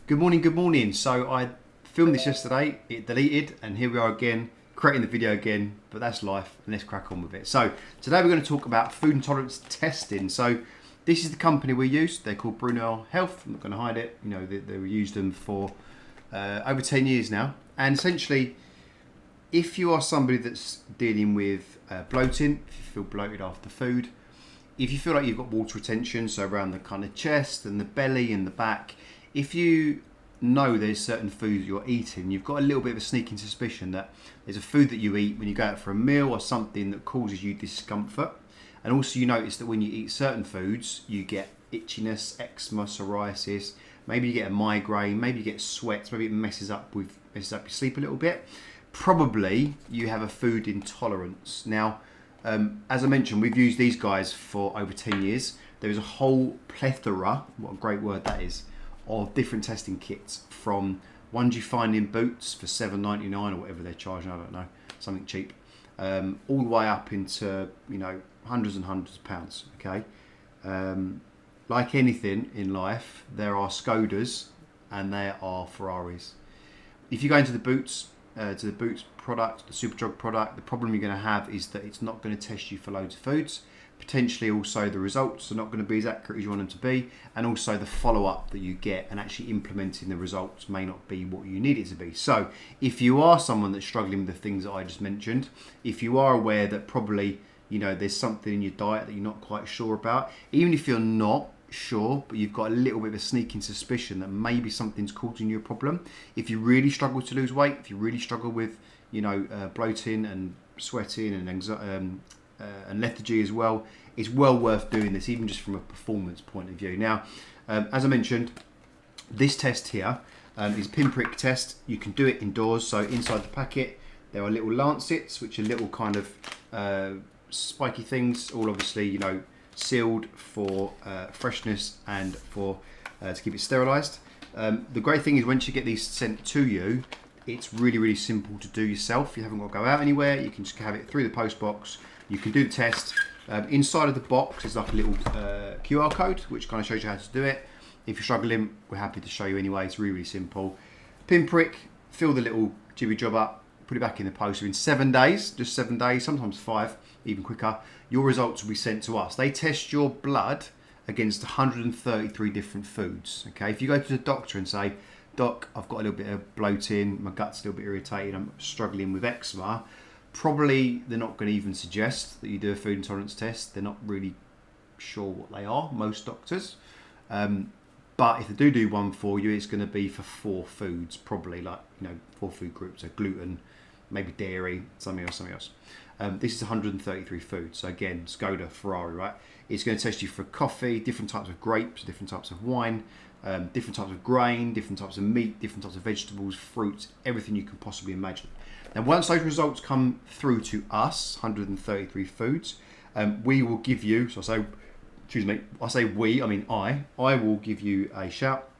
Good morning. So I filmed this yesterday, it deleted, and here we are again, creating the video again, but that's life, and let's crack on with it. So today we're going to talk about food intolerance testing. So this is the company we use, they're called CEO Health, I'm not going to hide it, they've used them for over 10 years now. And essentially, if you are somebody that's dealing with bloating, if you feel bloated after food, if you feel like you've got water retention, so around the kind of chest and the belly and the back, if you know there's certain foods you're eating, you've got a little bit of a sneaking suspicion that there's a food that you eat when you go out for a meal or something that causes you discomfort. And also you notice that when you eat certain foods, you get itchiness, eczema, psoriasis, maybe you get a migraine, maybe you get sweats, maybe it messes up your sleep a little bit. Probably you have a food intolerance. Now, as I mentioned, we've used these guys for over 10 years. There is a whole plethora, what a great word that is, of different testing kits, from ones you find in Boots for $7.99 or whatever they're charging, I don't know, something cheap, all the way up into hundreds and hundreds of pounds. Okay, like anything in life, there are Skodas and there are Ferraris. If you go into the Boots, product, the Superdrug product, the problem you're going to have is that it's not going to test you for loads of foods. Potentially also the results are not going to be as accurate as you want them to be, and also the follow-up that you get and actually implementing the results may not be what you need it to be. So if you are someone that's struggling with the things that I just mentioned, if you are aware that probably there's something in your diet that you're not quite sure about, even if you're not sure but you've got a little bit of a sneaking suspicion that maybe something's causing you a problem, if you really struggle to lose weight, if you really struggle with bloating and sweating and lethargy as well, it's well worth doing this, even just from a performance point of view. Now, as I mentioned, this test here is a pinprick test. You can do it indoors. So inside the packet there are little lancets, which are little kind of spiky things, all obviously sealed for freshness and for to keep it sterilised. The great thing is once you get these sent to you, it's really simple to do yourself. You haven't got to go out anywhere. You can just have it through the post box. You can do the test. Inside of the box is like a little QR code which kind of shows you how to do it. If you're struggling, we're happy to show you anyway. It's really simple. Pinprick, fill the little jibby job up, put it back in the post. So in 7 days, just 7 days, sometimes 5, even quicker, your results will be sent to us. They test your blood against 133 different foods. Okay, if you go to the doctor and say, "Doc, I've got a little bit of bloating, my gut's a little bit irritated, I'm struggling with eczema," probably they're not going to even suggest that you do a food intolerance test. They're not really sure what they are, most doctors. But if they do one for you, it's going to be for 4 foods, probably 4 food groups, so gluten, maybe dairy, something else. This is 133 foods. So again, Skoda, Ferrari, right? It's going to test you for coffee, different types of grapes, different types of wine, different types of grain, different types of meat, different types of vegetables, fruits, everything you can possibly imagine. Now, once those results come through to us, 133 foods, we will give you, I say we, I mean I will give you a shout.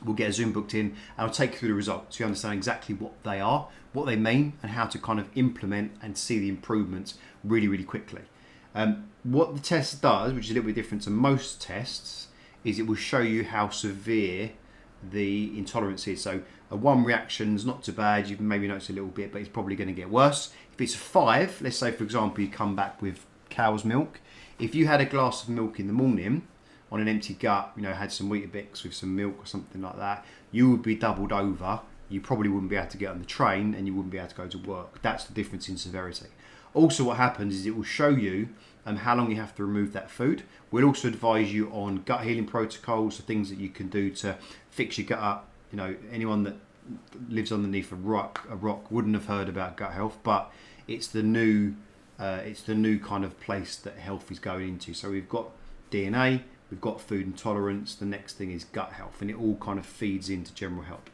We'll get a Zoom booked in and I'll take you through the results so you understand exactly what they are, what they mean, and how to kind of implement and see the improvements really quickly. What the test does, which is a little bit different to most tests, is it will show you how severe the intolerance is. So a 1 reaction's not too bad, you can maybe notice a little bit, but it's probably going to get worse. If it's a 5, let's say for example you come back with cow's milk. If you had a glass of milk in the morning on an empty gut, had some Weetabix with some milk or something like that, you would be doubled over. You probably wouldn't be able to get on the train and you wouldn't be able to go to work. That's the difference in severity. Also what happens is it will show you how long you have to remove that food. We'll also advise you on gut healing protocols, so things that you can do to fix your gut up. Anyone that lives underneath a rock wouldn't have heard about gut health, but it's the new kind of place that health is going into. So we've got DNA, we've got food intolerance, the next thing is gut health, and it all kind of feeds into general health.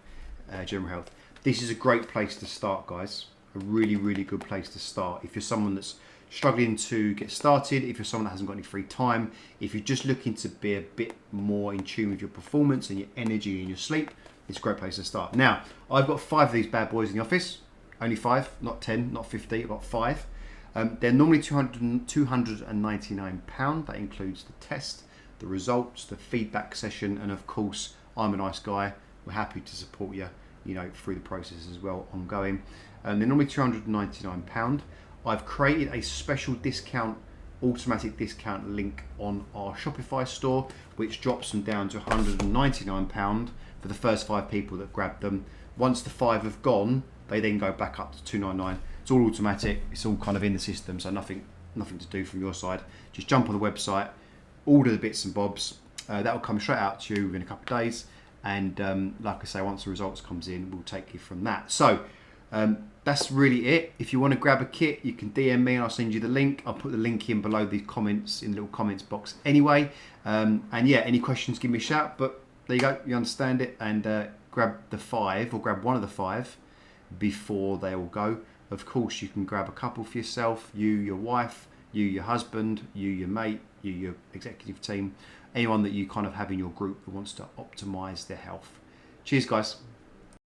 This is a great place to start, guys. A really good place to start. If you're someone that's struggling to get started, if you're someone that hasn't got any free time, if you're just looking to be a bit more in tune with your performance and your energy and your sleep, it's a great place to start. Now, I've got 5 of these bad boys in the office. Only 5, not 10, not 50, I've got 5. They're normally £299. That includes the test, the results, the feedback session, and of course, I'm a nice guy. we're happy to support you, through the process as well, ongoing. And they're normally £299. I've created a special discount, automatic discount link on our Shopify store, which drops them down to £199 for the first 5 people that grab them. Once the 5 have gone, they then go back up to £299. It's all automatic. It's all kind of in the system, so nothing to do from your side. Just jump on the website, order the bits and bobs. That will come straight out to you within a couple of days. And like I say, once the results comes in, we'll take you from that. So that's really it. If you want to grab a kit, you can DM me and I'll send you the link. I'll put the link in below the comments, in the little comments box anyway. And yeah, any questions, give me a shout. But there you go, you understand it. And grab the 5, or grab one of the 5 before they all go. Of course, you can grab a couple for yourself, you, your wife, you, your husband, you, your mate, you, your executive team, anyone that you kind of have in your group that wants to optimize their health. Cheers, guys.